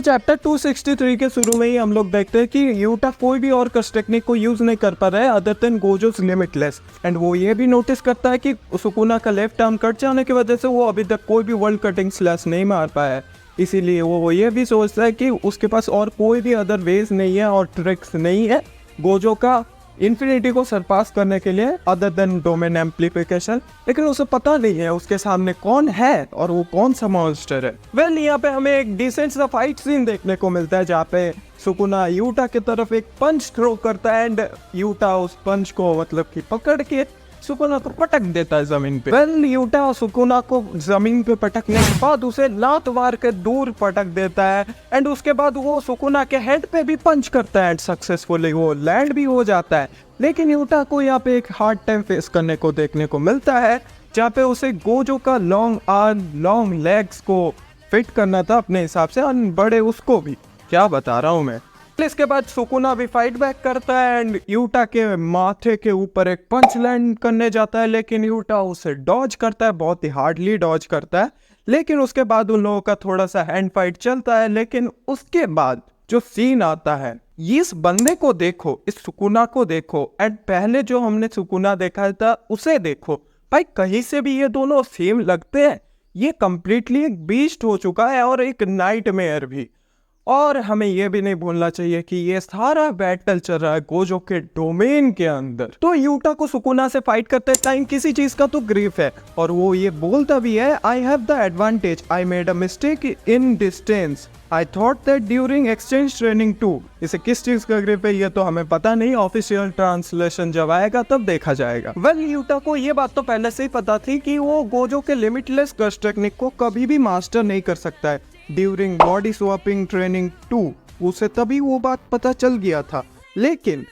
Chapter 263 के शुरू में ही हम लोग देखते हैं कि यूटा कोई भी और कर्स टेक्निक को यूज नहीं कर पा रहा है अदर देन गोजोस लिमिटलेस। एंड वो ये भी नोटिस करता है कि सुकुना का लेफ्ट आर्म कट जाने की वजह से वो अभी तक कोई भी वर्ल्ड कटिंग स्लैश नहीं मार पाया है। इसीलिए वो ये भी सोचता है कि उसके पास और कोई भी अदर वेज नहीं है और ट्रिक्स नहीं है गोजो का इन्फिनिटी को सरपास करने के लिए अदर देन डोमेन एम्प्लीफिकेशन। लेकिन उसे पता नहीं है उसके सामने कौन है और वो कौन सा मॉन्स्टर है। वेल यहाँ पे हमें एक डिसेंट सा फाइट सीन देखने को मिलता है जहाँ पे सुकुना यूटा की तरफ एक पंच थ्रो करता है एंड यूटा उस पंच को मतलब कि पकड़ के सुकुना को पटक देता है जमीन पे। वेल यूटा और सुकुना को जमीन पे पटकने के बाद उसे लात मार के दूर पटक देता है एंड उसके बाद वो सुकुना के हेड पे भी पंच करता है एंड सक्सेसफुली वो लैंड भी हो जाता है। लेकिन यूटा को यहाँ पे एक हार्ड टाइम फेस करने को देखने को मिलता है जहाँ पे उसे गोजो का लॉन्ग आर्म लॉन्ग लेग्स को फिट करना था अपने हिसाब से और बड़े उसको भी क्या बता रहा हूँ मैं। इसके बाद सुकुना भी फाइट बैक करता है एंड यूटा के माथे के ऊपर एक पंच लैंड करने जाता है लेकिन यूटा उसे डॉज करता है, बहुत ही हार्डली डॉज करता है। लेकिन उसके बाद उन लोगों का थोड़ा सा हैंड फाइट चलता है। लेकिन उसके बाद जो सीन आता है इस बंदे को देखो, इस सुकुना को देखो एंड पहले जो हमने सुकुना देखा था उसे देखो भाई, कहीं से भी ये दोनों सेम लगते हैं। ये कंप्लीटली एक बीस्ट हो चुका है और एक नाइटमेयर भी। और हमें यह भी नहीं भूलना चाहिए कि ये सारा बैटल चल रहा है गोजो के डोमेन के अंदर। तो यूटा को सुकुना से फाइट करते टाइम किसी चीज का तो ग्रीफ है और वो ये बोलता भी है I have the advantage, I made a mistake in distance, I thought that during exchange training too. इसे किस चीज का ग्रिप है ये तो हमें पता नहीं, ऑफिशियल ट्रांसलेशन जब आएगा तब देखा जाएगा। वेल यूटा को ये बात तो पहले से ही पता थी कि वो गोजो के लिमिटलेस कर्स टेक्निक को कभी भी मास्टर नहीं कर सकता है ड्यूरिंग बॉडी स्वैपिंग ट्रेनिंग 2। उसे तभी वो बात पता चल गया था। लेकिन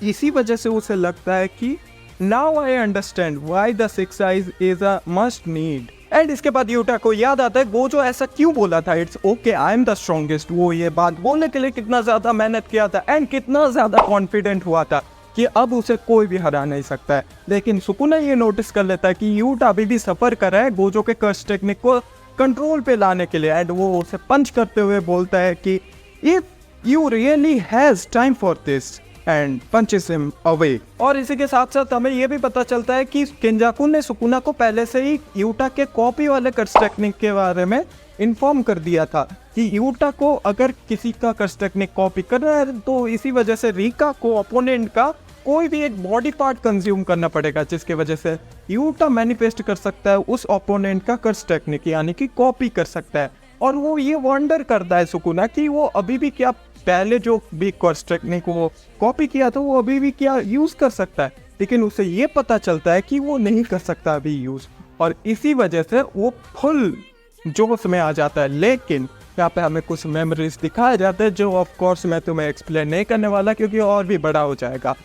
इसी वजह से उसे लगता है कि now I understand why the six eyes is a must need. And इसके बाद यूटा को याद आता है गोजो ऐसा क्यों बोला था, it's okay I am the strongest. वो ये बात बोलने के लिए कितना ज्यादा मेहनत किया था एंड कितना ज्यादा कॉन्फिडेंट हुआ था कि अब उसे कोई भी हरा नहीं सकता है। लेकिन सुकुना ये नोटिस कर लेता है कि यूटा अभी भी सफर कर रहा है गोजो के कर्स टेक्निक को कंट्रोल पे लाने के लिए एंड वो उसे पंच करते हुए बोलता है कि if you really has time for this and punches him away. और इसी के साथ साथ हमें ये भी पता चलता है कि केंजाकू ने सुकुना को पहले से ही यूटा के कॉपी वाले कर्स टेक्निक के बारे में इन्फॉर्म कर दिया था कि यूटा को अगर किसी का कर्स टेक्निक कॉपी करना है तो इसी वजह से रीका को अपोनेंट का कोई भी एक बॉडी पार्ट कंज्यूम करना पड़ेगा जिसके वजह से यूटा मैनिफेस्ट कर सकता है उस ओपोनेंट का कर्स टेक्निक यानी कि कॉपी कर सकता है। और वो ये वंडर करता है सुकुना कि वो अभी भी क्या पहले जो भी कर्स टेक्निक वो कॉपी किया था वो अभी भी क्या यूज कर सकता है। लेकिन उसे ये पता चलता है कि वो नहीं कर सकता अभी यूज और इसी वजह से वो फुल जोश में आ जाता है। लेकिन यहाँ पे हमें कुछ मेमोरीज दिखाए जाते हैं जो ऑफ कोर्स मैं तुम्हें एक्सप्लेन नहीं करने वाला क्योंकि और भी बड़ा हो जाएगा।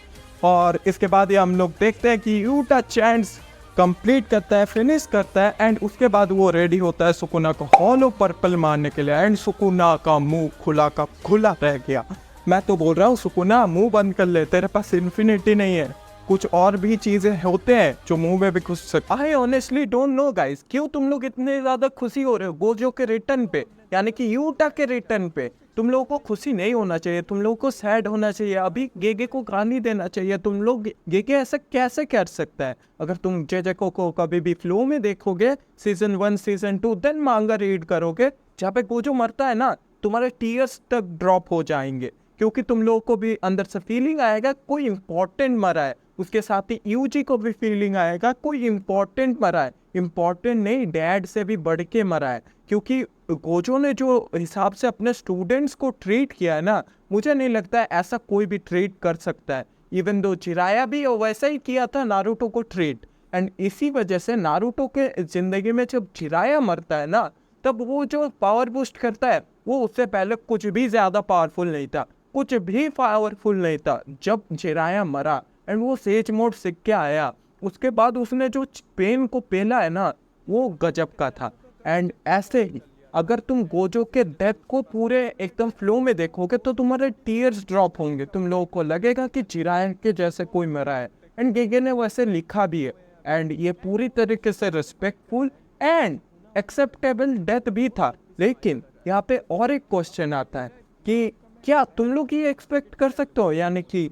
और इसके बाद ये हम लोग देखते हैं कि यूटा चैंट्स कंप्लीट करता है, फिनिश करता है एंड उसके बाद वो रेडी होता है सुकुना को हॉलो पर्पल मारने के लिए एंड सुकुना का मुंह खुला का खुला रह गया। मैं तो बोल रहा हूँ सुकुना मुंह बंद कर ले, तेरे पास इन्फिनिटी नहीं है, कुछ और भी चीजें होते हैं जो मुंह में भी घुस सकते। I honestly don't know guys क्यों तुम लोग इतने ज्यादा खुशी हो रहे हो गोजो के रिटर्न पे यानी कि यूटा के रिटर्न पे। तुम लोगों को खुशी नहीं होना चाहिए, तुम लोगों को सैड होना चाहिए, अभी गेगे को गाली देना चाहिए। तुम लोग गेगे ऐसा कैसे कर सकता है? अगर तुम जेजेको को कभी भी फ्लो में देखोगे सीजन 1 सीजन 2 देन मांगा रीड करोगे जहाँ पे गोजो मरता है ना तुम्हारे टीयर्स तक ड्रॉप हो जाएंगे क्योंकि तुम लोगों को भी अंदर से फीलिंग आएगा कोई इंपॉर्टेंट मरा है। उसके साथ ही यूजी को भी फीलिंग आएगा कोई इंपॉर्टेंट मरा है, इंपॉर्टेंट नहीं डैड से भी बढ़ के मरा है। क्योंकि गोजो ने जो हिसाब से अपने स्टूडेंट्स को ट्रीट किया है ना मुझे नहीं लगता है ऐसा कोई भी ट्रीट कर सकता है। इवन दो जिराया भी वैसा ही किया था नारुतो को ट्रीट एंड इसी वजह से नारुतो के जिंदगी में जब जिराया मरता है ना तब वो जो पावर बूस्ट करता है वो उससे पहले कुछ भी ज्यादा पावरफुल नहीं था, कुछ भी पावरफुल नहीं था। जब जिराया मरा एंड वो सेज मोड सीख के आया उसके बाद उसने जो पेन को पेला है ना वो गजब का था। एंड ऐसे ही अगर तुम गोजो के डेथ को पूरे एकदम फ्लो में देखोगे तो तुम्हारे टीयर्स ड्रॉप होंगे, तुम लोगों को लगेगा कि जिराया के जैसे कोई मरा है। एंड गेगे ने वैसे लिखा भी है एंड ये पूरी तरीके से रिस्पेक्टफुल एंड एक्सेप्टेबल डेथ भी था। लेकिन यहाँ पे और एक क्वेश्चन आता है कि क्या तुम लोग ये एक्सपेक्ट कर सकते हो, यानी कि